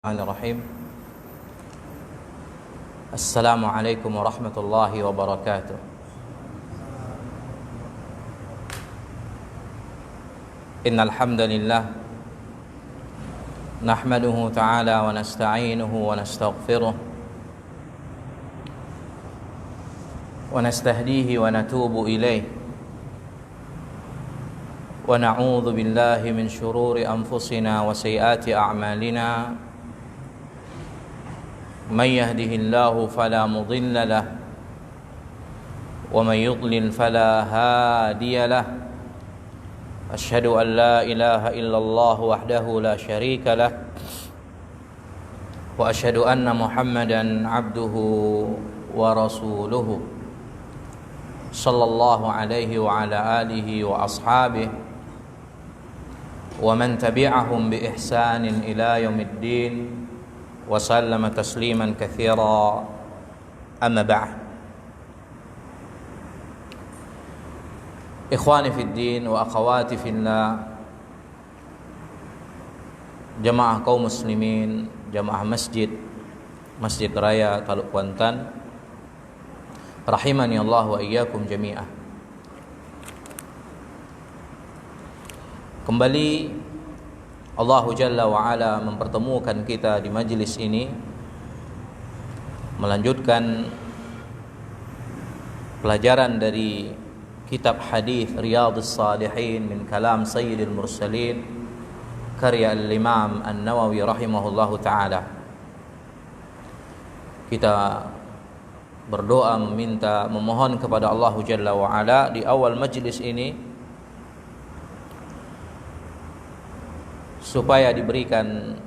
Bismillahirrahmanirrahim. Assalamualaikum warahmatullahi wabarakatuh. Innal hamdalillah nahmaduhu ta'ala wa nasta'inuhu wa nastaghfiruh wa nastahdihi wa natubu ilayh wa na'udzu billahi min shururi anfusina wa sayyiati a'malina. من يهده الله فلا مضل له ومن يضلل فلا هادي له أشهد أن لا إله إلا الله وحده لا شريك له وأشهد أن محمدا عبده ورسوله صلى الله عليه وعلى آله وأصحابه ومن تبعهم بإحسان إلى يوم الدين وسلم تسليما كثيرا أما بعد. إخواني في الدين وأخواتي في الله, jamaah kaum muslimin, jamaah Masjid Raya Taluk Kuantan, rahimani Allah wa iyyakum jami'ah. Kembali Allah Jalla wa'ala mempertemukan kita di majlis ini, melanjutkan pelajaran dari kitab hadis Riyadhus Shalihin min kalam Sayyidil Mursalin, karya Al-Imam An-Nawawi rahimahullahu ta'ala. Kita berdoa, memohon kepada Allah Jalla wa'ala di awal majlis ini supaya diberikan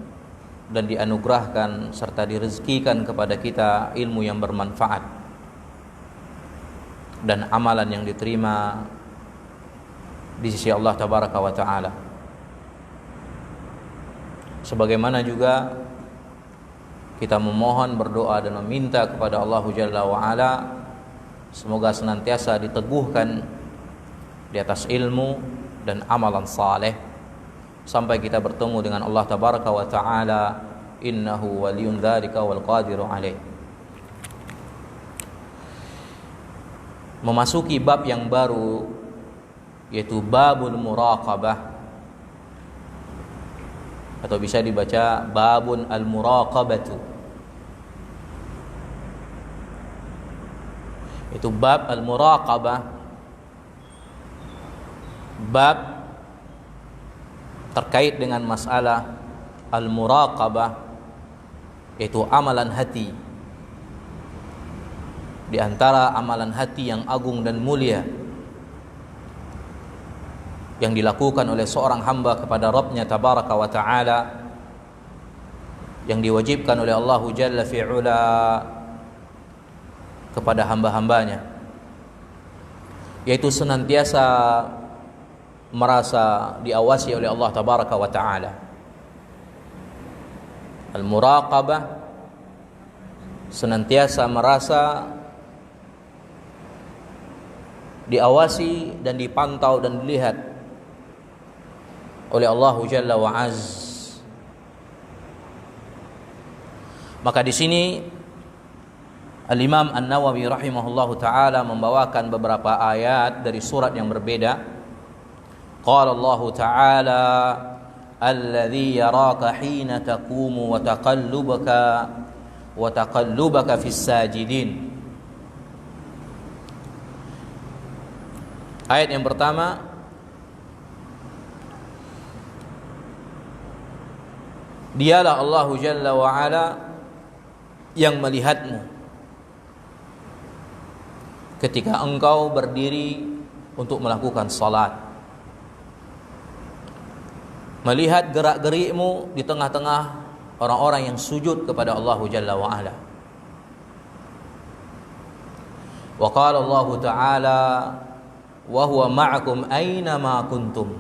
dan dianugerahkan serta direzekikan kepada kita ilmu yang bermanfaat dan amalan yang diterima di sisi Allah Tabaraka wa Ta'ala. Sebagaimana juga kita memohon, berdoa dan meminta kepada Allah Jalla wa Ala semoga senantiasa diteguhkan di atas ilmu dan amalan saleh sampai kita bertemu dengan Allah Tabaraka wa Ta'ala, innahu waliyun dzalika wal qadiru alaih. Memasuki bab yang baru, yaitu babul muraqabah, atau bisa dibaca babun al-muraqabatu. Itu bab al-muraqabah, bab terkait dengan masalah al-muraqabah, yaitu amalan hati. Di antara amalan hati yang agung dan mulia yang dilakukan oleh seorang hamba kepada Rabbnya Tabaraka wa Ta'ala, yang diwajibkan oleh Allah Jalla fi'ula kepada hamba-hambanya, yaitu senantiasa merasa diawasi oleh Allah Tabaraka wa Ta'ala. Al-muraqabah, senantiasa merasa diawasi dan dipantau dan dilihat oleh Allah Jalla wa Az. Maka di sini Al-Imam An-Nawawi rahimahullahu ta'ala membawakan beberapa ayat dari surat yang berbeda. Qala Allah Ta'ala alladzi yaraka hina taqumu wa taqallubaka fis sajidin. Ayat yang pertama, dialah Allah Jalla wa Ala yang melihatmu ketika engkau berdiri untuk melakukan salat, melihat gerak-gerikmu di tengah-tengah orang-orang yang sujud kepada Allah Jalla wa Ala. Wa qala Allah Ta'ala wa huwa ma'akum aina ma kuntum.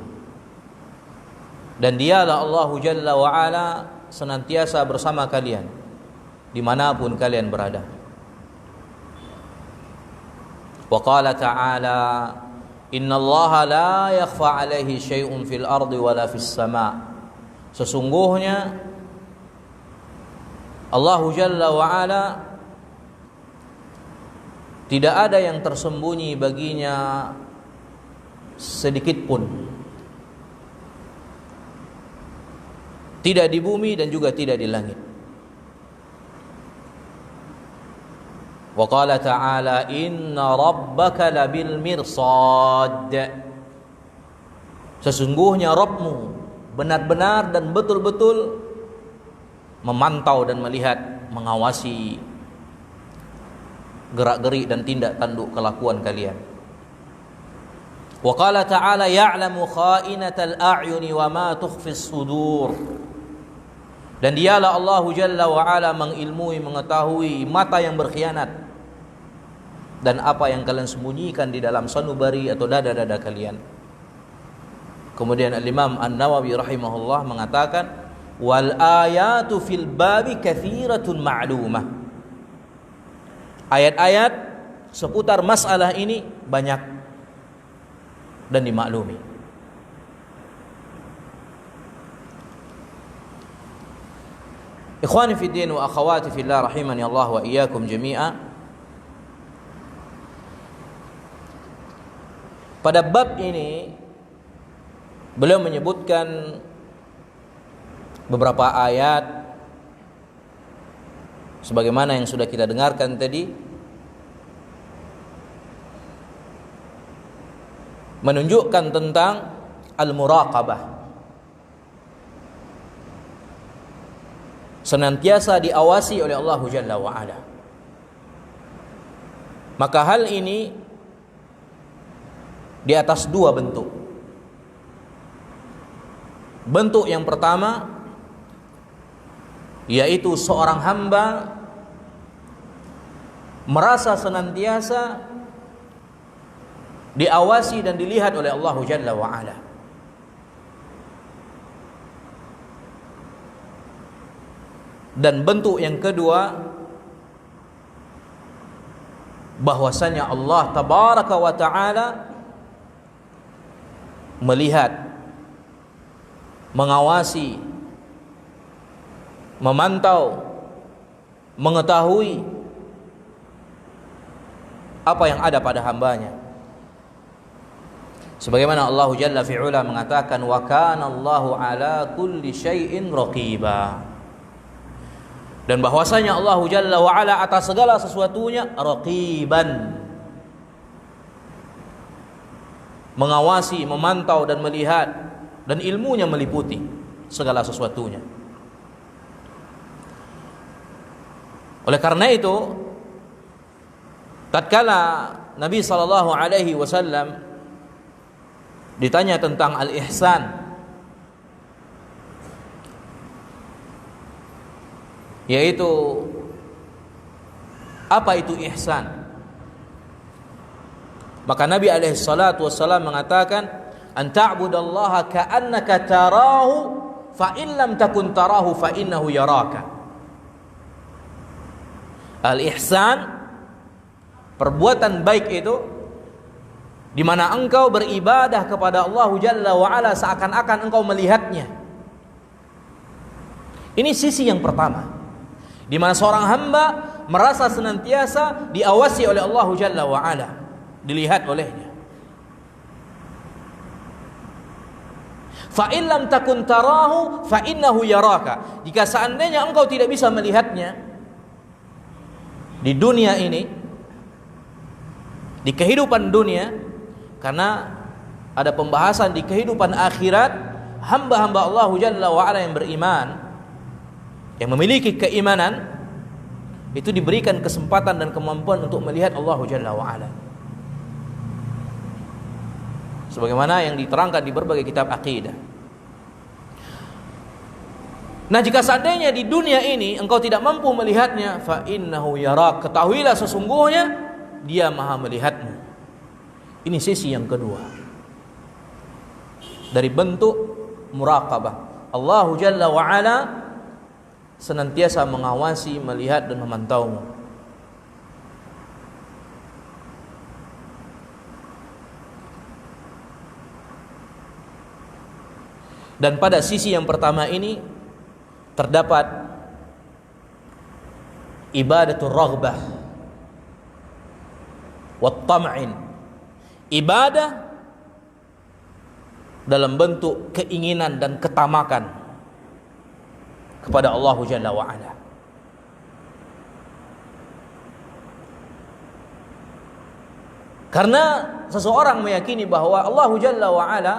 Dan dialah Allah Jalla wa Ala senantiasa bersama kalian dimanapun kalian berada. Wa qala Ta'ala innallaha la yakhfa 'alaihi syai'un fil ardi wala fis sama'. Sesungguhnya Allah Jalla wa Ala tidak ada yang tersembunyi baginya sedikit pun. Tidak di bumi dan juga tidak di langit. Wa qala ta'ala inna rabbaka labil mirsad. Sesungguhnya Rabbmu benar-benar dan betul-betul memantau dan melihat, mengawasi gerak-gerik dan tindak tanduk kelakuan kalian. Wa qala ta'ala ya'lamu kha'inatal a'yuni wa ma tukhfis sudur. Dan dialah Allah Jalla wa Ala mengilmui, mengetahui mata yang berkhianat dan apa yang kalian sembunyikan di dalam sanubari atau dada-dada kalian. Kemudian Al-Imam An-Nawawi rahimahullah mengatakan wal ayatu fil babi katsiratun ma'lumah. Ayat-ayat seputar masalah ini banyak dan dimaklumi. Ikhwani fi din wa akhawati fillah rahimani Allah wa iyyakum jami'a. Pada bab ini beliau menyebutkan beberapa ayat sebagaimana yang sudah kita dengarkan tadi, menunjukkan tentang al-muraqabah, senantiasa diawasi oleh Allah Jalla wa Ala. Maka hal ini di atas dua bentuk. Bentuk yang pertama yaitu seorang hamba merasa senantiasa diawasi dan dilihat oleh Allah Jalla wa Ala. Dan bentuk yang kedua, bahwasanya Allah Tabaraka wa Ta'ala melihat, mengawasi, memantau, mengetahui apa yang ada pada hambanya. Sebagaimana Allah Jalla fi'ula mengatakan wa kana Allahu ala kulli syai'in raqiba. Dan bahwasanya Allah Jalla wa Ala atas segala sesuatunya raqiban, mengawasi, memantau dan melihat, dan ilmunya meliputi segala sesuatunya. Oleh karena itu, tatkala Nabi sallallahu alaihi wasallam ditanya tentang al-ihsan, yaitu apa itu ihsan, maka Nabi alaihi salatu wassalam mengatakan an ta'budallaha ka'annaka tarahu fa in lam takun tarahu fa innahu yaraka. Al-ihsan, perbuatan baik itu di mana engkau beribadah kepada Allah Jalla wa Ala seakan-akan engkau melihatnya. Ini sisi yang pertama, di mana seorang hamba merasa senantiasa diawasi oleh Allah Jalla wa Ala, dilihat olehnya. Fa in lam takun tarahu fa innahu yaraka. Jika seandainya engkau tidak bisa melihatnya di dunia ini, di kehidupan dunia, karena ada pembahasan di kehidupan akhirat, hamba-hamba Allah Jalla wa Ala yang beriman, yang memiliki keimanan, itu diberikan kesempatan dan kemampuan untuk melihat Allah Jalla wa Ala, sebagaimana yang diterangkan di berbagai kitab akidah. Nah, jika seandainya di dunia ini engkau tidak mampu melihatnya, fa innahu yarak, ketahuilah sesungguhnya Dia Maha melihatmu. Ini sisi yang kedua dari bentuk muraqabah. Allah Jalla wa Ala senantiasa mengawasi, melihat dan memantaumu. Dan pada sisi yang pertama ini terdapat ibadatul raghbah wat tam'in, ibadah dalam bentuk keinginan dan ketamakan kepada Allah Jalla wa Ala. Karena seseorang meyakini bahwa Allah Jalla wa Ala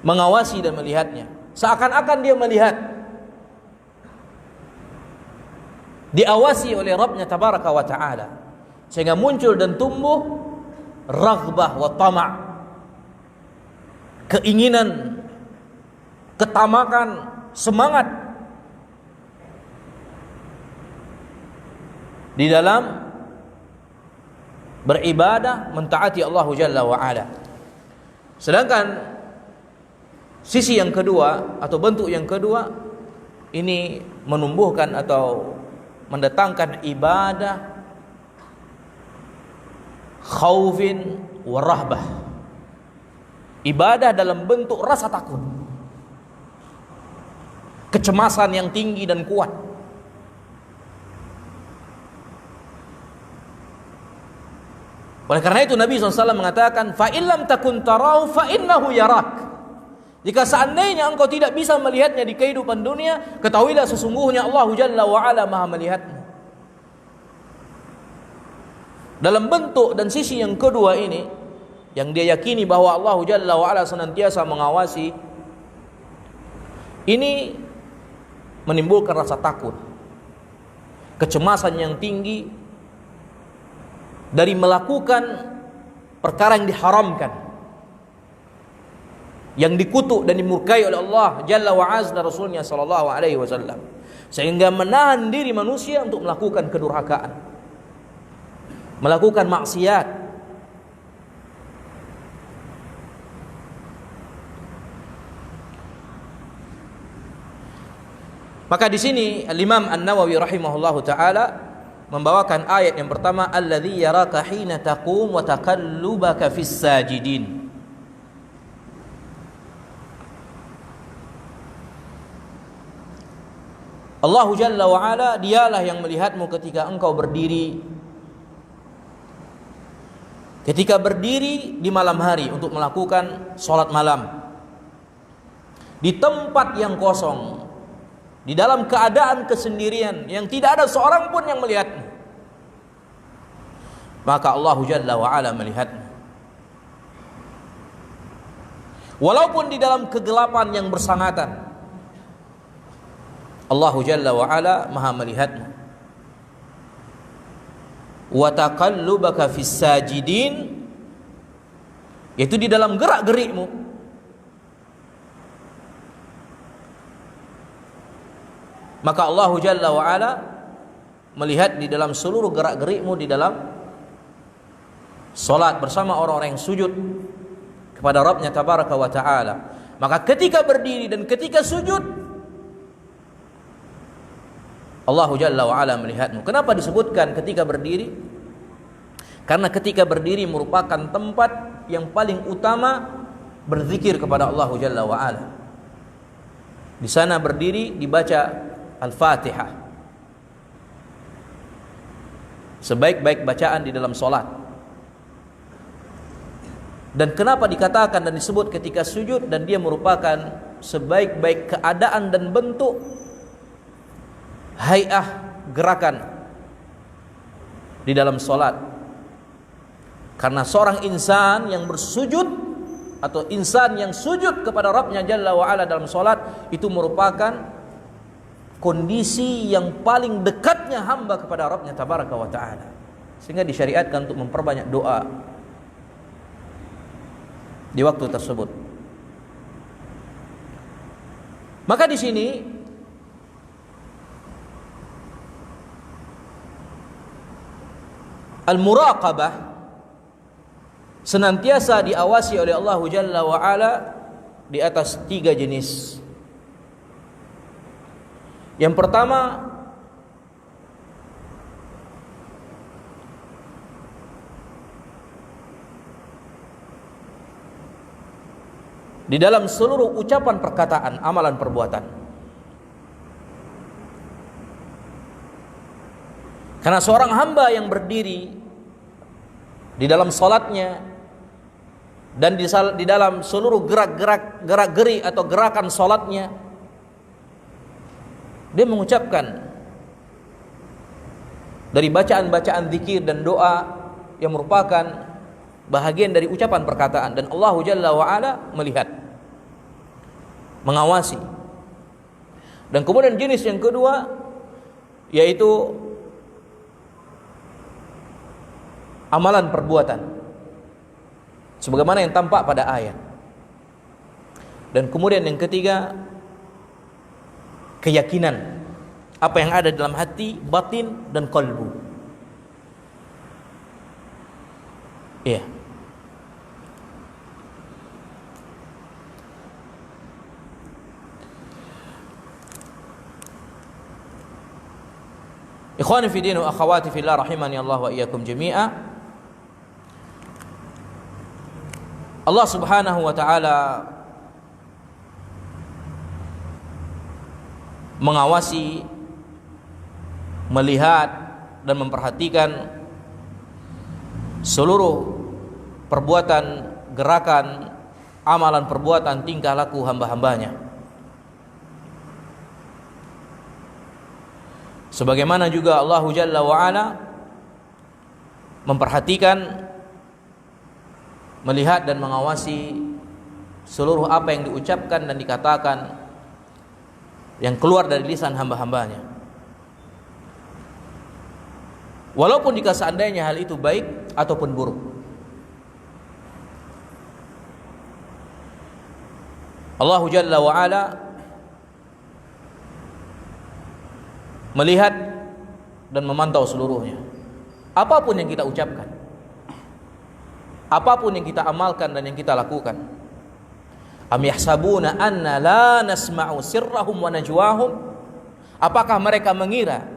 mengawasi dan melihatnya, seakan-akan dia melihat, diawasi oleh Rabbnya Tabaraka wa Ta'ala, sehingga muncul dan tumbuh raghbah wa tama', keinginan, ketamakan, semangat di dalam beribadah, mentaati Allah Jalla wa Ala. Sedangkan sisi yang kedua atau bentuk yang kedua ini menumbuhkan atau mendatangkan ibadah khaufin wa rahbah, ibadah dalam bentuk rasa takut, kecemasan yang tinggi dan kuat. Oleh karena itu Nabi SAW mengatakan, fa illam takun tarahu fa innahu yarak. Jika seandainya engkau tidak bisa melihatnya di kehidupan dunia, ketahuilah sesungguhnya Allah Jalla wa Ala Maha melihatmu. Dalam bentuk dan sisi yang kedua ini, yang dia yakini bahwa Allah Jalla wa Ala senantiasa mengawasi, ini menimbulkan rasa takut, kecemasan yang tinggi dari melakukan perkara yang diharamkan, yang dikutuk dan dimurkai oleh Allah Jalla wa Azza dan Rasulnya sallallahu alaihi wasallam, sehingga menahan diri manusia untuk melakukan kedurhakaan, melakukan maksiat. Maka di sini Al-Imam An-Nawawi rahimahullahu taala membawakan ayat yang pertama, alladzi yaraka hina taqum wa taqallubaka fis sajidin. Allah Jalla wa Ala, dialah yang melihatmu ketika engkau berdiri, ketika berdiri di malam hari untuk melakukan sholat malam di tempat yang kosong, di dalam keadaan kesendirian yang tidak ada seorang pun yang melihatmu. Maka Allah Jalla wa Ala melihatmu, walaupun di dalam kegelapan yang bersangatan. Allah Jalla wa Ala Maha melihatmu. Wa taqallubaka fis sajidin, yaitu di dalam gerak-gerikmu. Maka Allah Jalla wa Ala melihat di dalam seluruh gerak-gerikmu di dalam salat bersama orang-orang yang sujud kepada Rabbnya Tabaraka wa Ta'ala. Maka ketika berdiri dan ketika sujud, Allah Jalla wa Ala melihatmu. Kenapa disebutkan ketika berdiri? Karena ketika berdiri merupakan tempat yang paling utama berzikir kepada Allah Jalla wa Ala. Di sana berdiri dibaca Al-Fatihah, sebaik-baik bacaan di dalam salat. Dan kenapa dikatakan dan disebut ketika sujud, dan dia merupakan sebaik-baik keadaan dan bentuk hay'ah, gerakan di dalam salat. Karena seorang insan yang bersujud atau insan yang sujud kepada Rabbnya Jalla wa Ala dalam salat, itu merupakan kondisi yang paling dekatnya hamba kepada Rabbnya Tabaraka wa Ta'ala, sehingga disyariatkan untuk memperbanyak doa di waktu tersebut. Maka di sini al-muraqabah senantiasa diawasi oleh Allah Jalla wa Ala di atas 3 jenis. Yang pertama, di dalam seluruh ucapan, perkataan, amalan, perbuatan. Karena seorang hamba yang berdiri di dalam salatnya dan di dalam seluruh gerak-geri atau gerakan salatnya, dia mengucapkan dari bacaan-bacaan zikir dan doa yang merupakan bahagian dari ucapan perkataan, dan Allah Jalla wa Ala melihat, mengawasi. Dan kemudian jenis yang kedua yaitu amalan perbuatan, sebagaimana yang tampak pada ayat. Dan kemudian yang ketiga, keyakinan, apa yang ada dalam hati, batin, dan qalbu. Iya. Ikhwani fi din wa akhawati fillah rahimani Allah wa iyyakum jami'a. Allah Subhanahu wa taala mengawasi, melihat dan memperhatikan seluruh perbuatan, gerakan, amalan, perbuatan, tingkah laku hamba-hambanya. Sebagaimana juga Allah Jalla wa Ala memperhatikan, melihat dan mengawasi seluruh apa yang diucapkan dan dikatakan yang keluar dari lisan hamba-hambanya. Walaupun jika seandainya hal itu baik ataupun buruk. Allah Jalla wa Ala melihat dan memantau seluruhnya. Apapun yang kita ucapkan, apapun yang kita amalkan dan yang kita lakukan. Am yahsabuna anna la nasma'u sirrahum wa najwahum? Apakah mereka mengira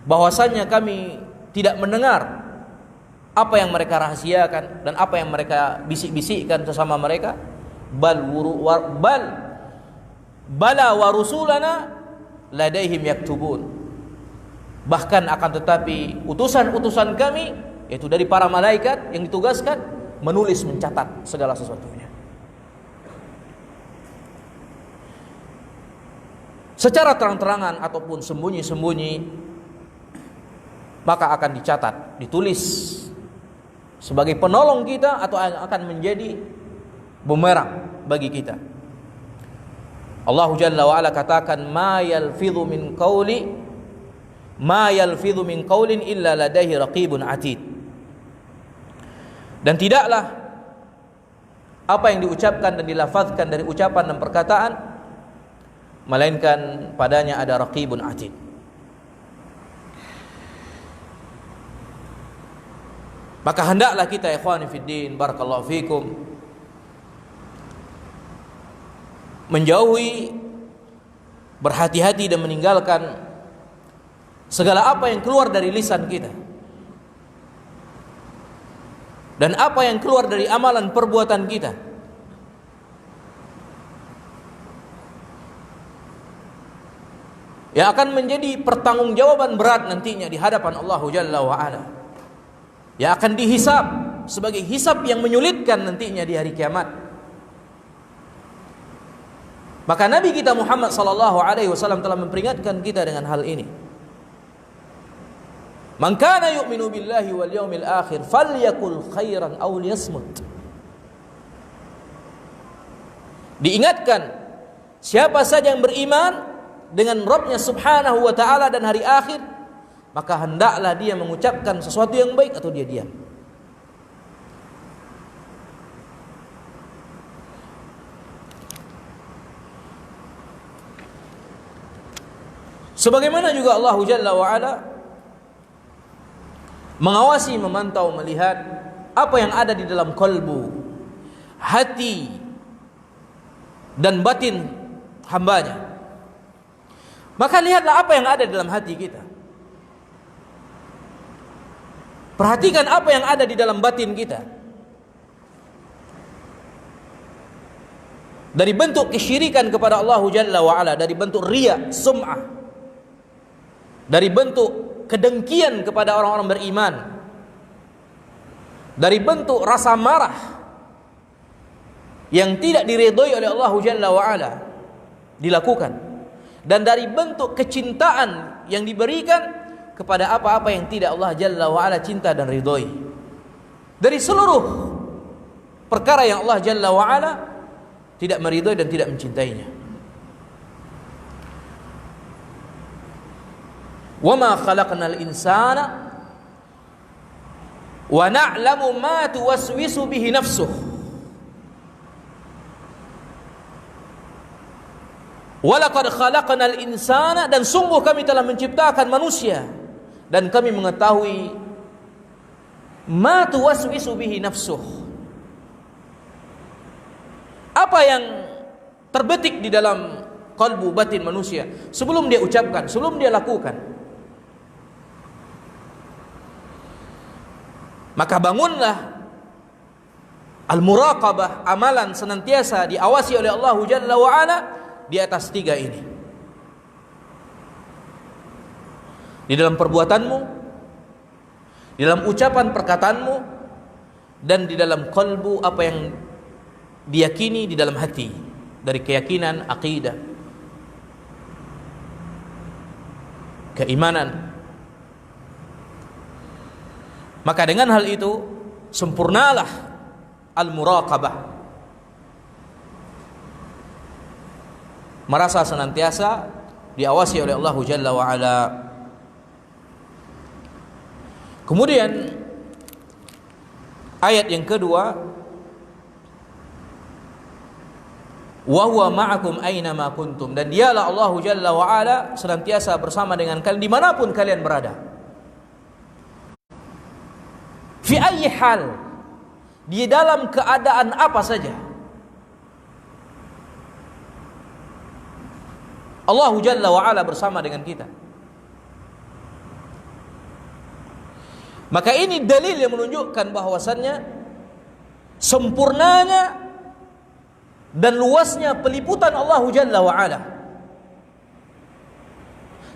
bahwasannya kami tidak mendengar apa yang mereka rahasiakan dan apa yang mereka bisik-bisikkan sesama mereka? Bala wa rusulana ladaihim yaktubun. Bahkan akan tetapi utusan-utusan kami, yaitu dari para malaikat yang ditugaskan, menulis, mencatat segala sesuatunya. Secara terang-terangan ataupun sembunyi-sembunyi, maka akan dicatat, ditulis sebagai penolong kita atau akan menjadi bumerang bagi kita. Allah Jalla wa Ala katakan, ma yalfidhu min qawlin illa ladaihi raqibun atid. Dan tidaklah apa yang diucapkan dan dilafazkan dari ucapan dan perkataan, melainkan padanya ada raqibun atid. Maka hendaklah kita, ikhwani fiddin, barakallahu fikum, menjauhi, berhati-hati dan meninggalkan segala apa yang keluar dari lisan kita dan apa yang keluar dari amalan perbuatan kita yang akan menjadi pertanggungjawaban berat nantinya di hadapan Allah Jalla wa Ala, yang akan dihisab sebagai hisab yang menyulitkan nantinya di hari kiamat. Maka Nabi kita Muhammad sallallahu alaihi wasallam telah memperingatkan kita dengan hal ini. Man kana yu'minu billahi wal yawmil akhir falyakul khairan aw liyasmut. Diingatkan, siapa saja yang beriman dengan Rabb-Nya Subhanahu wa taala dan hari akhir, maka hendaklah dia mengucapkan sesuatu yang baik atau dia diam. Sebagaimana juga Allah Jalla wa Ala mengawasi, memantau, melihat apa yang ada di dalam kalbu, hati dan batin hambanya. Maka lihatlah apa yang ada di dalam hati kita. Perhatikan apa yang ada di dalam batin kita. dari bentuk kesyirikan kepada Allah Jalla wa Ala, dari bentuk riya, sum'ah, dari bentuk kedengkian kepada orang-orang beriman, dari bentuk rasa marah yang tidak diridhoi oleh Allah Jalla wa Ala dilakukan, dan dari bentuk kecintaan yang diberikan kepada apa-apa yang tidak Allah Jalla wa Ala cinta dan ridhoi. Dari seluruh perkara yang Allah Jalla wa Ala tidak meridhoi dan tidak mencintainya. Wa ma khalaqnal insana wa na'lamu ma tuwaswisu bihi nafsuh. Wa laqad khalaqnal insana, dan sungguh kami telah menciptakan manusia dan kami mengetahui ma tuwaswisu bihi nafsuh, apa yang terbetik di dalam kalbu batin manusia sebelum dia ucapkan, sebelum dia lakukan. Maka bangunlah al-muraqabah, amalan senantiasa diawasi oleh Allah Jalla wa Ala di atas tiga ini. Di dalam perbuatanmu, di dalam ucapan perkataanmu, dan di dalam kalbu, apa yang diyakini di dalam hati dari keyakinan, akidah, keimanan. Maka dengan hal itu sempurnalah al-muraqabah, merasa senantiasa diawasi oleh Allah Jalla wa Ala. Kemudian ayat yang kedua, wa huwa ma'akum aina ma kuntum, dan dialah Allah Jalla wa Ala senantiasa bersama dengan kalian dimanapun kalian berada. Fi ayyi hal, di dalam keadaan apa saja. Allah Jalla wa Ala bersama dengan kita. Maka ini dalil yang menunjukkan bahwasannya sempurnanya dan luasnya peliputan Allah Jalla wa Ala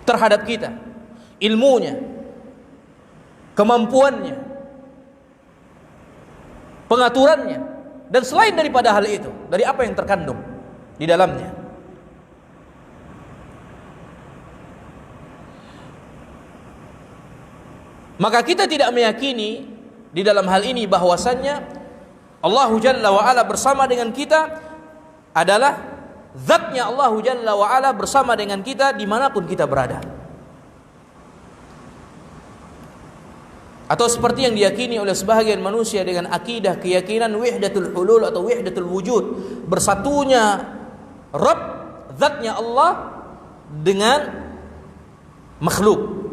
terhadap kita, ilmunya, kemampuannya, pengaturannya, dan selain daripada hal itu, dari apa yang terkandung di dalamnya. Maka kita tidak meyakini di dalam hal ini bahwasannya Allah Jalla wa Ala bersama dengan kita adalah zatnya Allah Jalla wa Ala bersama dengan kita dimanapun kita berada. Atau seperti yang diyakini oleh sebahagian manusia dengan akidah keyakinan wahdatul hulul atau wahdatul wujud, bersatunya Rabb, zatnya Allah dengan makhluk.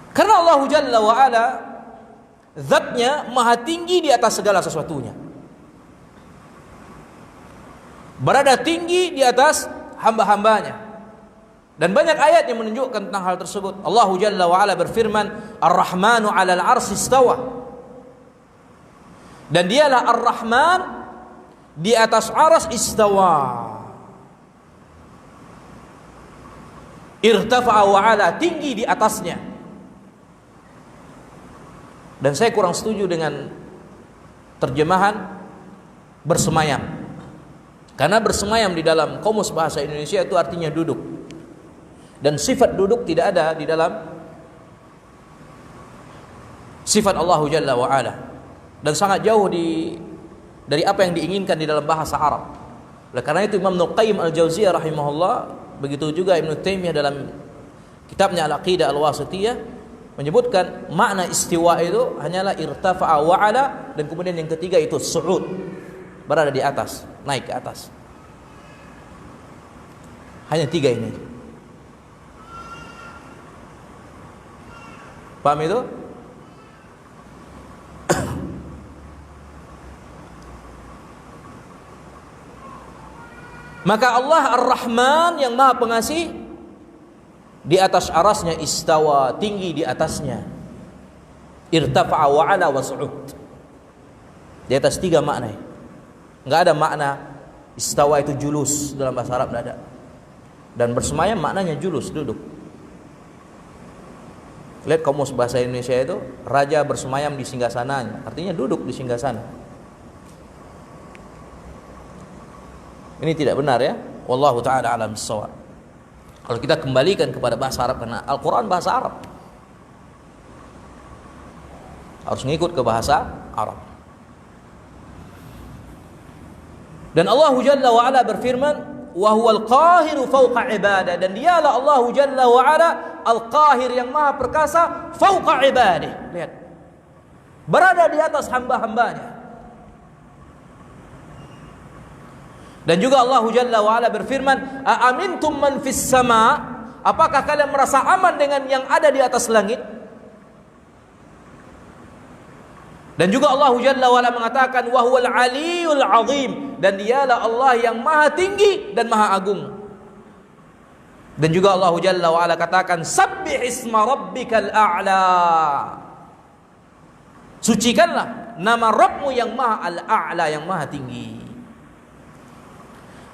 Karena Allah Jalla wa Ala zatnya maha tinggi di atas segala sesuatunya, berada tinggi di atas hamba-hambanya. Dan banyak ayat yang menunjukkan tentang hal tersebut. Allah Jalla wa Ala berfirman, Ar-Rahmanu 'alal 'arsy istawa, dan dialah Ar-Rahman di atas aras istawa. Irtafa'a wa 'ala, tinggi di atasnya. Dan saya kurang setuju dengan terjemahan bersemayam, karena bersemayam di dalam Kamus Bahasa Indonesia itu artinya duduk, dan sifat duduk tidak ada di dalam sifat Allah Jalla wa Ala, dan sangat jauh dari apa yang diinginkan di dalam bahasa Arab. Oleh karena itu Imam Ibnu Qayyim Al-Jauziyah rahimahullah, begitu juga Ibnu Taimiyah dalam kitabnya Al-Aqidah Al-Wasithiyah menyebutkan makna istiwa itu hanyalah irtafa'a wa 'ala, dan kemudian yang ketiga itu su'ud, berada di atas, naik ke atas. Hanya tiga ini. Paham itu? Maka Allah Ar-Rahman yang Maha Pengasih di atas arasnya istawa, tinggi di atasnya. irtafa'a wa 'ala wa su'ud. Di atas 3 makna. Enggak ada makna istawa itu julus dalam bahasa Arab, tidak ada. Dan bersemayam maknanya julus, duduk. Lihat kamus bahasa Indonesia itu, raja bersemayam di singgasananya, artinya duduk di singgasana. Ini tidak benar ya. Wallahu taala alam bissawab. Kalau kita kembalikan kepada bahasa Arab, karena Al-Quran bahasa Arab, harus ngikut ke bahasa Arab. Dan Allah Jalla wa Ala berfirman, wa huwal qahiru fawqa ibadah, dan dialah Allah Jalla wa Ala al-qahir, yang maha perkasa, fawqa ibadah. Lihat, berada di atas hamba-hambanya. Dan juga Allah Jalla wa Ala berfirman, aamintum man fis sama, apakah kalian merasa aman dengan yang ada di atas langit? Dan juga Allah Jalla wa Ala mengatakan, wa huwal aliyul azim, dan dialah Allah yang maha tinggi dan maha agung. Dan juga Allah Jalla wa Ala katakan, sabbih isma rabbikal a'la, sucikanlah nama Rabbmu yang maha al-a'la, yang maha tinggi.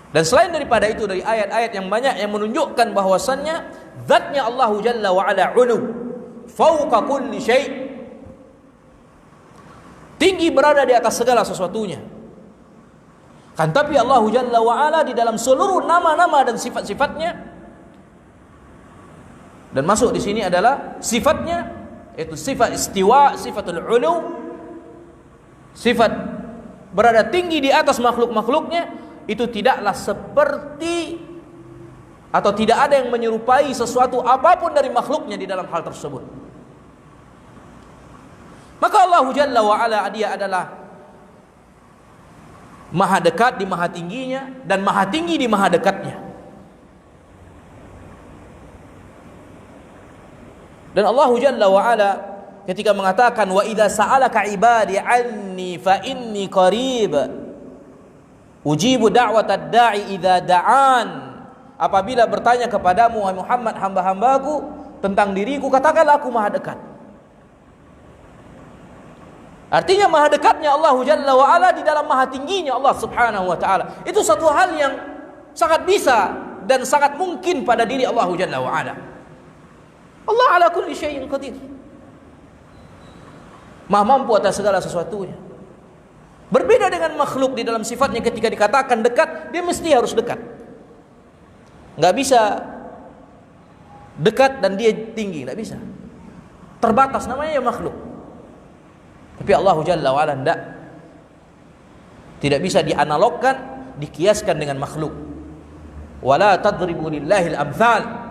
Dan selain daripada itu, dari ayat-ayat yang banyak yang menunjukkan bahwasannya zatnya Allah Jalla wa Ala ulu fauqa kulli syai', tinggi, berada di atas segala sesuatunya. Kan tapi Allah Jalla wa Ala di dalam seluruh nama-nama dan sifat-sifatnya, dan masuk di sini adalah sifatnya, yaitu sifat istiwa, sifatul ulu, sifat berada tinggi di atas makhluk-makhluknya, itu tidaklah seperti atau tidak ada yang menyerupai sesuatu apapun dari makhluknya di dalam hal tersebut. Maka Allah Jalla wa Ala, dia adalah maha dekat di maha tingginya, dan maha tinggi di maha dekatnya. Dan Allah Jalla wa Ala ketika mengatakan, wa idza sa'alaka ibadi anni fa inni qarib ujibu da'watad da'i idza da'an, apabila bertanya kepadamu wahai Muhammad, hamba-hambaku tentang diriku, katakanlah aku maha dekat. Artinya maha dekatnya Allah Jalla wa Ala di dalam maha tingginya Allah Subhanahu wa ta'ala. Itu satu hal yang sangat bisa dan sangat mungkin pada diri Allah Jalla wa Ala. Allah ala kulli syai'in qadir, maha mampu atas segala sesuatunya. Berbeda dengan makhluk di dalam sifatnya, ketika dikatakan dekat, dia mesti harus dekat. Nggak bisa dekat dan dia tinggi, nggak bisa. Terbatas, namanya ya makhluk. Tapi Allah Jalla wa Ala tidak bisa dianalogkan, dikiaskan dengan makhluk. Wala tadribu lillahil amthal,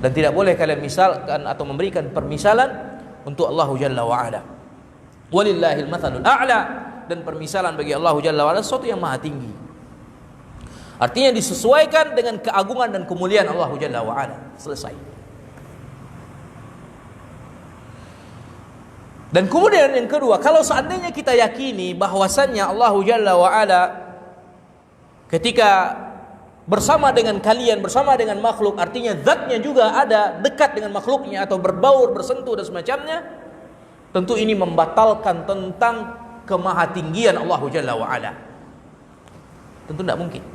dan tidak boleh kalian misalkan atau memberikan permisalan untuk Allah Jalla wa Ala. Walillahil mathalul a'la, dan permisalan bagi Allah Jalla wa Ala sesuatu yang maha tinggi. Artinya disesuaikan dengan keagungan dan kemuliaan Allah Jalla wa Ala. Selesai. Dan kemudian yang kedua, kalau seandainya kita yakini bahwasannya Allah Jalla wa Ala ketika bersama dengan kalian, bersama dengan makhluk, artinya zatnya juga ada dekat dengan makhluknya atau berbaur, bersentuh dan semacamnya, tentu ini membatalkan tentang kemahatinggian Allah Jalla wa Ala. Tentu tidak mungkin.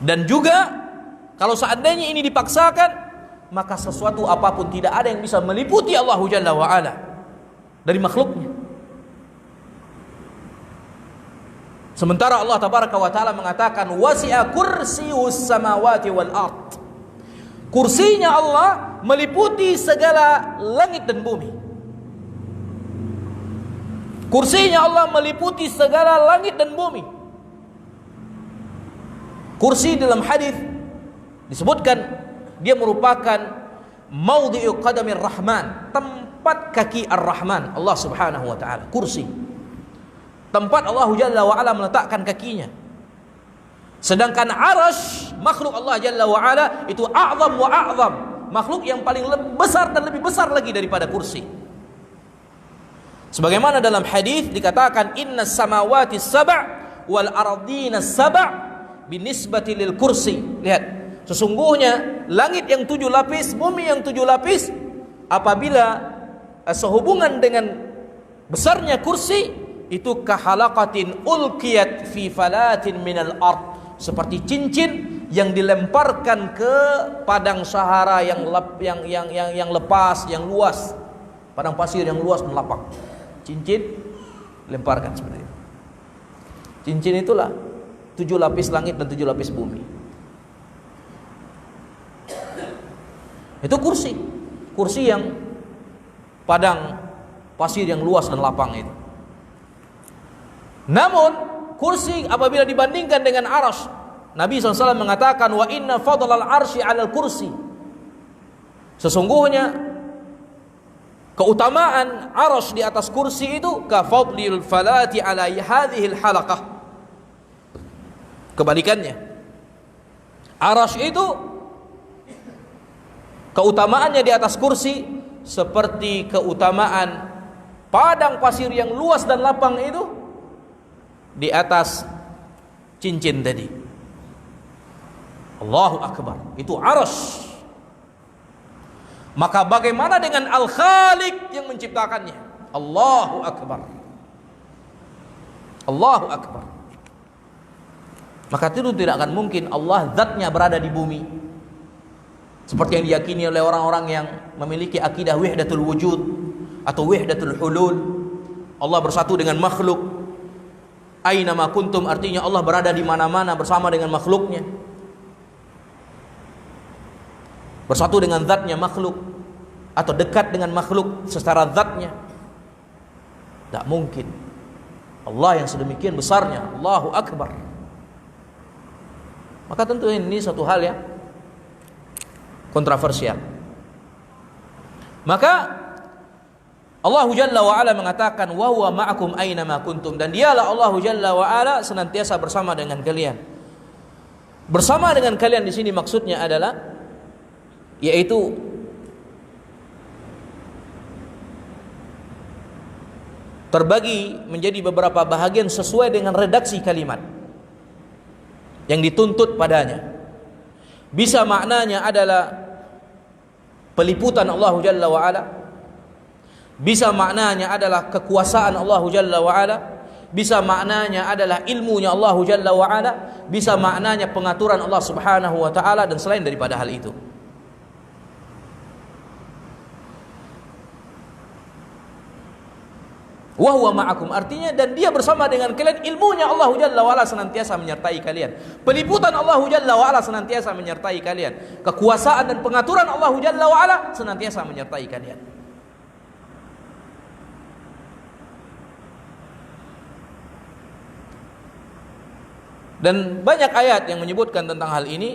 Dan juga kalau seandainya ini dipaksakan, maka sesuatu apapun tidak ada yang bisa meliputi Allah Jalla wa Ala dari makhluknya. Sementara Allah Tabaraka wa Ta'ala mengatakan, wasi'a kursiyus samawati wal ard, kursinya Allah meliputi segala langit dan bumi. Kursinya Allah meliputi segala langit dan bumi. Kursi dalam hadis disebutkan dia merupakan maudhi'u qadamir rahman, tempat kaki ar-Rahman, Allah Subhanahu wa Ta'ala. Kursi, tempat Allah Jalla wa Ala meletakkan kakinya. Sedangkan arash, makhluk Allah Jalla wa Ala, itu a'zam wa a'zam, makhluk yang paling besar dan lebih besar lagi daripada kursi. Sebagaimana dalam hadis dikatakan, innas samawati sab' wal ardina sab' binisbati lil kursi. Lihat, sesungguhnya langit yang 7 lapis, bumi yang 7 lapis, apabila sehubungan dengan besarnya kursi itu kahalaqatin ulqiyat fi falatin minal ard, seperti cincin yang dilemparkan ke padang sahara yang lepas, yang luas, padang pasir yang luas dan lapang. Cincin lemparkan seperti itu. Cincin itulah 7 lapis langit dan 7 lapis bumi. Itu kursi. Kursi yang padang pasir yang luas dan lapang itu. Namun kursi apabila dibandingkan dengan arsy, Nabi SAW mengatakan wa inna fadlal arsy 'alal kursi. Sesungguhnya keutamaan arsy di atas kursi itu ka fadlil falati 'ala hadhil halaqah. Kebalikannya, arsy itu keutamaannya di atas kursi seperti keutamaan padang pasir yang luas dan lapang itu di atas cincin tadi. Allahu Akbar. Itu arsy. Maka bagaimana dengan Al-Khaliq yang menciptakannya? Allahu Akbar. Allahu Akbar. Maka itu tidak akan mungkin Allah zatnya berada di bumi, seperti yang diyakini oleh orang-orang yang memiliki akidah wahdatul wujud atau wahdatul hulul. Allah bersatu dengan makhluk. Aina ma kuntum, artinya Allah berada di mana-mana bersama dengan makhluknya, bersatu dengan zatnya makhluk atau dekat dengan makhluk secara zatnya. Tak mungkin. Allah yang sedemikian besarnya. Allahu Akbar. Maka tentu ini satu hal yang kontroversial. Maka Allah Jalla wa Ala mengatakan wa huwa ma'akum aina ma kuntum, dan dialah Allah Jalla wa Ala senantiasa bersama dengan kalian. Bersama dengan kalian di sini maksudnya adalah yaitu terbagi menjadi beberapa bahagian sesuai dengan redaksi kalimat yang dituntut padanya. Bisa maknanya adalah peliputan Allah Jalla wa Ala, bisa maknanya adalah kekuasaan Allah Jalla wa Ala, bisa maknanya adalah ilmunya Allah Jalla wa Ala, bisa maknanya pengaturan Allah Subhanahu wa taala dan selain daripada hal itu. Wa huwa ma'akum, artinya dan dia bersama dengan kalian. Ilmunya Allah Jalla wa Ala senantiasa menyertai kalian. Peliputan Allah Jalla wa Ala senantiasa menyertai kalian. Kekuasaan dan pengaturan Allah Jalla wa Ala senantiasa menyertai kalian. Dan banyak ayat yang menyebutkan tentang hal ini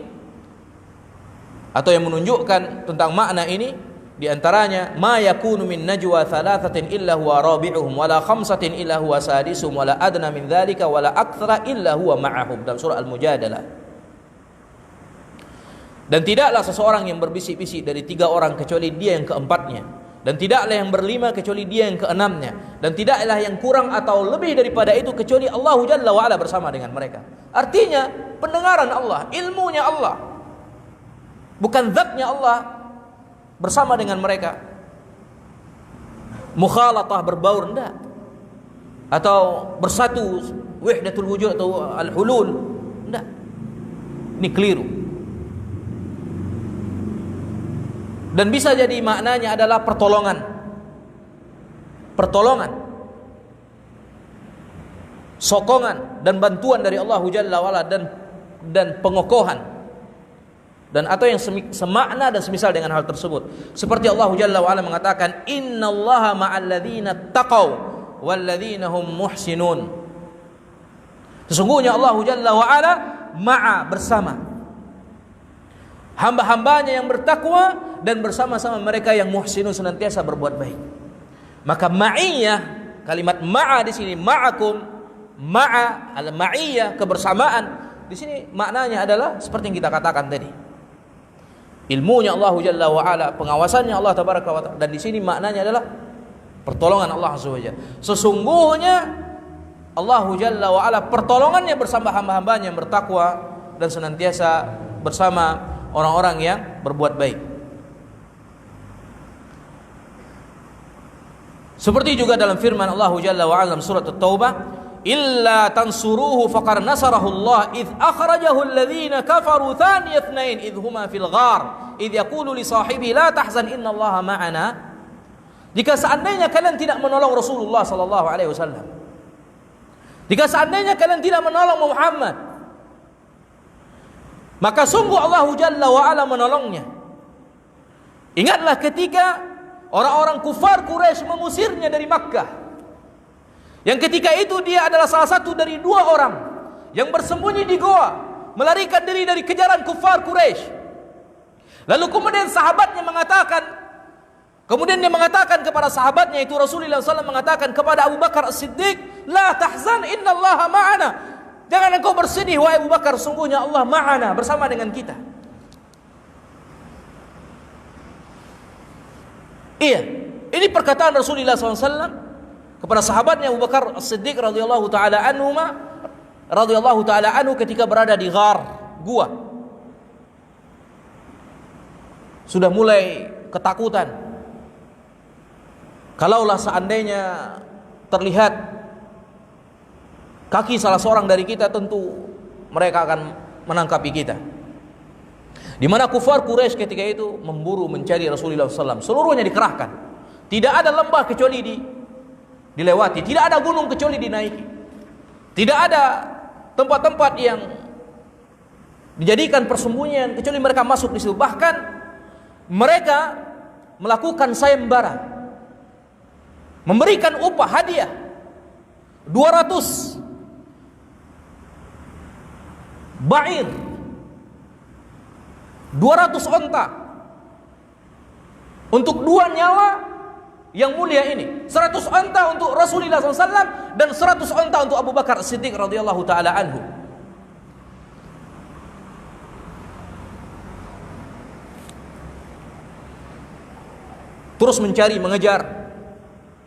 atau yang menunjukkan tentang makna ini. Di antaranya ma yakunu min najwa thalathatin illa huwa rabi'uhum wala khamsatin illa huwa sadisuhum wala adna min dzalika wala aktsara illa huwa ma'ahum, dalam surah Al-Mujadalah. Dan tidaklah seseorang yang berbisik-bisik dari 3 orang kecuali dia yang keempatnya, dan tidaklah yang berlima kecuali dia yang keenamnya, dan tidaklah yang kurang atau lebih daripada itu kecuali Allah Jalla wa Ala bersama dengan mereka. Artinya pendengaran Allah, ilmunya Allah, bukan zatnya Allah bersama dengan mereka. Mukhalatah, berbaur, enggak, atau bersatu wahdatul wujud atau al-hulul, enggak. Ini keliru. Dan bisa jadi maknanya adalah pertolongan, sokongan dan bantuan dari Allah Jalla wa Ala dan pengokohan, dan atau yang semakna dan semisal dengan hal tersebut. Seperti Allah Jalla wa Ala mengatakan innallaha ma'al ladzina taqaw wal ladzina hum muhsinun. Sesungguhnya Allah Jalla wa Ala ma'a, bersama hamba-hambanya yang bertakwa dan bersama-sama mereka yang muhsinun, senantiasa berbuat baik. Maka ma'iyah, kalimat ma'a di sini, ma'akum, ma'a al-ma'iyah, kebersamaan di sini maknanya adalah seperti yang kita katakan tadi. Ilmunya Allah Jalla wa Ala, pengawasannya Allah Tabaraka wa Ta'ala, dan di sini maknanya adalah pertolongan Allah Azza wa Jalla. Sesungguhnya Allah Jalla wa Ala pertolongannya bersama hamba-hambanya yang bertakwa dan senantiasa bersama orang-orang yang berbuat baik. Seperti juga dalam firman Allah Jalla wa Ala surat At-Taubah, illa tansuruhu faqad nasarahu Allah idh akhrajahu alladhina kafaru thaniya itsnain idh huma fil ghar idh yaqulu li sahibi la tahzan innallaha ma'ana. Jika seandainya kalian tidak menolong Rasulullah sallallahu alaihi wasallam, jika seandainya kalian tidak menolong Muhammad, maka sungguh Allah Jalla wa Ala menolongnya. Ingatlah ketika orang-orang kufar Quraisy mengusirnya dari Makkah, yang ketika itu dia adalah salah satu dari 2 orang yang bersembunyi di goa, melarikan diri dari kejaran kufar Quraisy. Lalu kemudian sahabatnya mengatakan, kemudian dia mengatakan kepada sahabatnya itu Rasulullah SAW mengatakan kepada Abu Bakar As-Siddiq, la tahzan innallaha ma'ana. Jangan engkau bersedih wahai Abu Bakar, sungguhnya Allah ma'ana, bersama dengan kita. Iya, ini perkataan Rasulullah SAW kepada sahabatnya Abu Bakar As-Siddiq radhiyallahu taala anhu ketika berada di ghar, gua. Sudah mulai ketakutan. Kalaulah seandainya terlihat kaki salah seorang dari kita, tentu mereka akan menangkapi kita. Di mana kufar Quraisy ketika itu memburu mencari Rasulullah SAW. Seluruhnya dikerahkan. Tidak ada lembah kecuali dilewati, tidak ada gunung kecuali dinaiki, tidak ada tempat-tempat yang dijadikan persembunyian kecuali mereka masuk di situ. Bahkan mereka melakukan sayembara, memberikan upah hadiah 200 ba'ir, 200 onta untuk 2 nyawa yang mulia ini. 100 onta untuk Rasulullah SAW dan 100 onta untuk Abu Bakar As-Siddiq radhiyallahu taala anhu. Terus mencari, mengejar.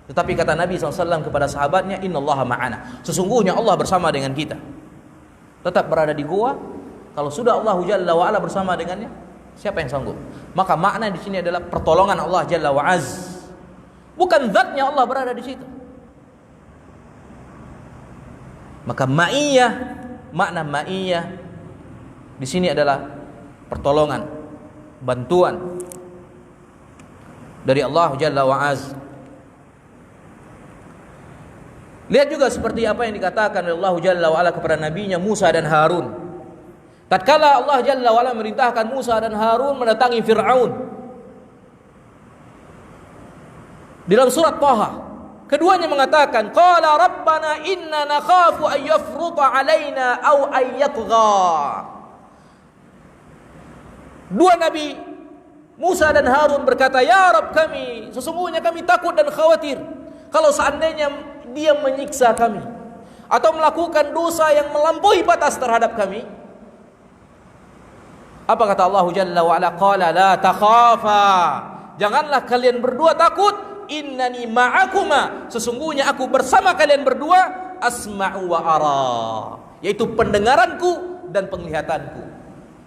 Tetapi kata Nabi SAW kepada sahabatnya, innallaha ma'ana, sesungguhnya Allah bersama dengan kita. Tetap berada di gua. Kalau sudah Allah Jalla wa Ala bersama dengannya, siapa yang sanggup? Maka makna di sini adalah pertolongan Allah Jalla wa Az. Bukan zatnya Allah berada di situ. Maka ma'iyah, makna ma'iyah di sini adalah pertolongan, bantuan dari Allah Jalla wa Az. Lihat juga seperti apa yang dikatakan oleh Allah Jalla wa Ala kepada nabinya Musa dan Harun. Tatkala Allah Jalla wa Ala merintahkan Musa dan Harun mendatangi Fir'aun, di dalam surat Taha, keduanya mengatakan, qala rabbana inna nakhafu an yafruta alaina aw an yatgha. Dua nabi Musa dan Harun berkata, ya Rabb kami, sesungguhnya kami takut dan khawatir kalau seandainya dia menyiksa kami atau melakukan dosa yang melampaui batas terhadap kami. Apa kata Allah Jalla wa Ala? Qala la takhafa, janganlah kalian berdua takut, innani ma'akuma, sesungguhnya aku bersama kalian berdua, asma'u wa ara, yaitu pendengaranku dan penglihatanku.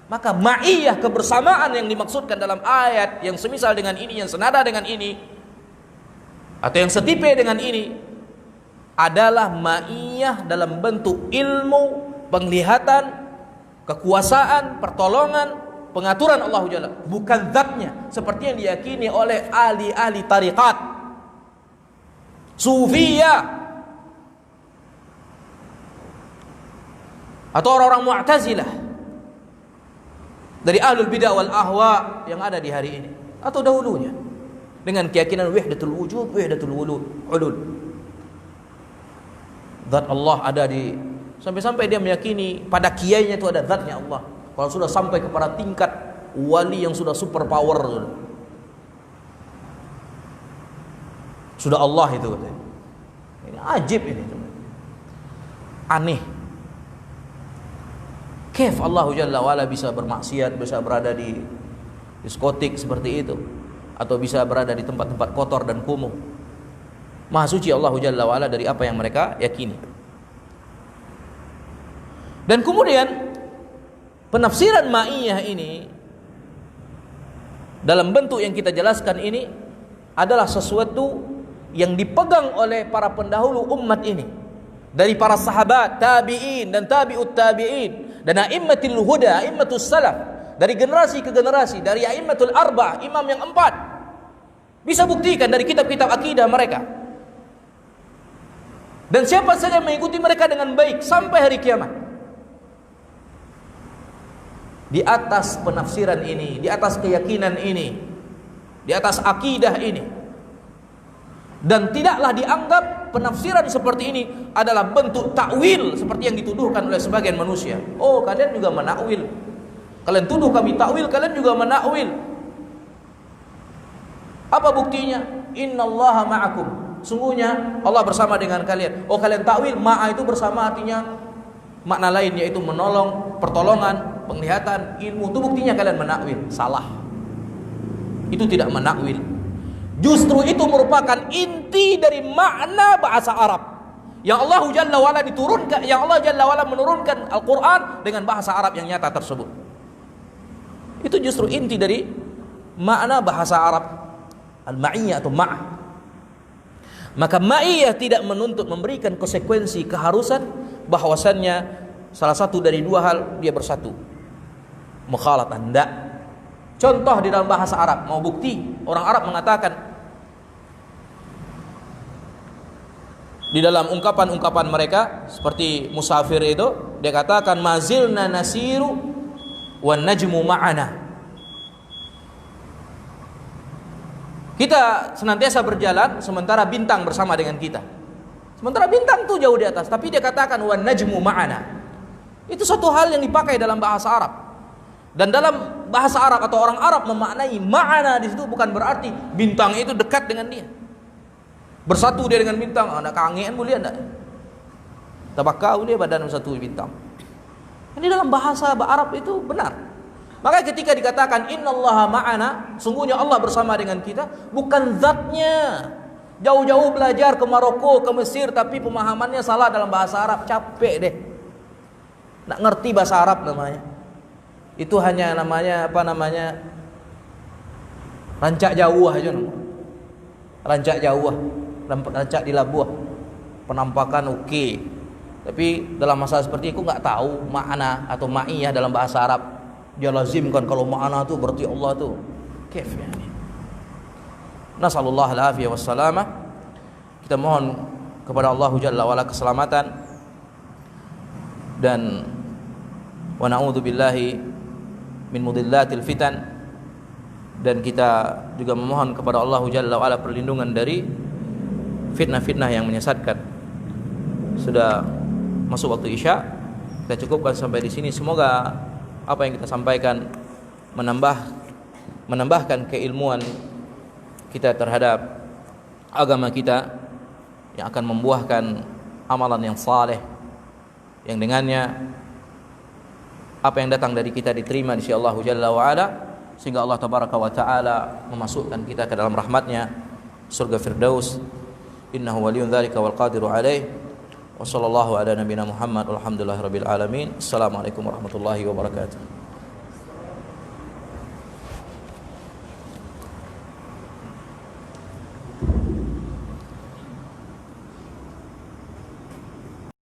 Maka ma'iyah, kebersamaan yang dimaksudkan dalam ayat yang semisal dengan ini, yang senada dengan ini, atau yang setipe dengan ini, adalah ma'iyah dalam bentuk ilmu, penglihatan, kekuasaan, pertolongan, pengaturan Allah Jalla, bukan zatnya seperti yang diyakini oleh ahli-ahli tariqat Sufiyah atau orang-orang Mu'tazilah dari ahlul bidah wal ahwa yang ada di hari ini atau dahulunya, dengan keyakinan wahdatul wujud, wahdatul ulul. Zat Allah ada di, sampai-sampai dia meyakini pada kiainya itu ada zatnya Allah. Kalau sudah sampai kepada tingkat wali yang sudah super power, sudah Allah itu. Ini ajib ini. Aneh. Kaif Allah Jalla wa Ala bisa bermaksiat, bisa berada di diskotik seperti itu, atau bisa berada di tempat-tempat kotor dan kumuh. Maha suci Allah Jalla wa Ala dari apa yang mereka yakini. Dan kemudian penafsiran ma'iyah ini dalam bentuk yang kita jelaskan ini adalah sesuatu yang dipegang oleh para pendahulu umat ini, dari para sahabat, tabi'in dan tabi'ut tabi'in, dan a'immatul huda, a'immatus salaf, dari generasi ke generasi, dari a'immatul arba', imam yang 4. Bisa buktikan dari kitab-kitab akidah mereka. Dan siapa saja mengikuti mereka dengan baik sampai hari kiamat. Di atas penafsiran ini, di atas keyakinan ini, di atas akidah ini. Dan tidaklah dianggap penafsiran seperti ini adalah bentuk takwil seperti yang dituduhkan oleh sebagian manusia. Oh, kalian juga menakwil. Kalian tuduh kami takwil, kalian juga menakwil. Apa buktinya? Innallaha ma'akum. Sungguhnya Allah bersama dengan kalian. Oh, kalian takwil, ma'a itu bersama artinya makna lain, yaitu menolong, pertolongan, penglihatan, ilmu. Itu buktinya kalian menakwil. Salah. Itu tidak menakwil. Justru itu merupakan inti dari makna bahasa Arab yang Allah Jalla wa'ala diturunkan, yang Allah Jalla wa'ala menurunkan Al-Quran dengan bahasa Arab yang nyata tersebut. Itu justru inti dari makna bahasa Arab, al-ma'iyyah atau ma'ah. Maka ma'iyyah tidak menuntut memberikan konsekuensi keharusan bahwasannya salah satu dari dua hal dia bersatu. Mukhalatan, tidak. Contoh di dalam bahasa Arab, mau bukti, orang Arab mengatakan di dalam ungkapan-ungkapan mereka seperti musafir itu, dia katakan mazilna nasiru wan najmu ma'ana. Kita senantiasa berjalan sementara bintang bersama dengan kita. Sementara bintang tuh jauh di atas, tapi dia katakan wan najmu ma'ana. Itu satu hal yang dipakai dalam bahasa Arab. Dan dalam bahasa Arab atau orang Arab memaknai ma'ana di situ bukan berarti bintang itu dekat dengan dia. Bersatu dia dengan bintang, ada kangen boleh enggak? Tabakau dia badan satu bintang. Ini dalam bahasa Arab itu benar. Maka ketika dikatakan innallaha ma'ana, sungguhnya Allah bersama dengan kita, bukan zatnya. Jauh-jauh belajar ke Maroko, ke Mesir, tapi pemahamannya salah dalam bahasa Arab, capek deh. Nggak ngerti bahasa Arab namanya. Itu hanya namanya apa namanya? Rancak jauh aja namanya. Rancak jauh, rancak di labuh. Penampakan oke. Tapi dalam masalah seperti itu nggak tahu makna atau ma'iyah dalam bahasa Arab. Dia lazimkan kalau makna itu berarti Allah itu kif yani. Nasallallahu alaihi wasallam. Kita mohon kepada Allah Jalla wa'ala keselamatan dan wa na'udzubillahi min mudillatil fitan, dan kita juga memohon kepada Allah Jalla wa'ala perlindungan dari fitnah-fitnah yang menyesatkan. Sudah masuk waktu Isya, kita cukupkan sampai di sini. Semoga apa yang kita sampaikan menambahkan keilmuan kita terhadap agama kita, yang akan membuahkan amalan yang saleh, yang dengannya apa yang datang dari kita diterima di sisi Allah Jalla wa Ala, sehingga Allah Tabaraka wa Ta'ala memasukkan kita ke dalam rahmatnya, surga Firdaus. Innahu waliyun dzalika wal qadiru alaih. Wa sallallahu ala nabiyina Muhammad walhamdulillahi rabbil alamin. Assalamualaikum warahmatullahi wabarakatuh.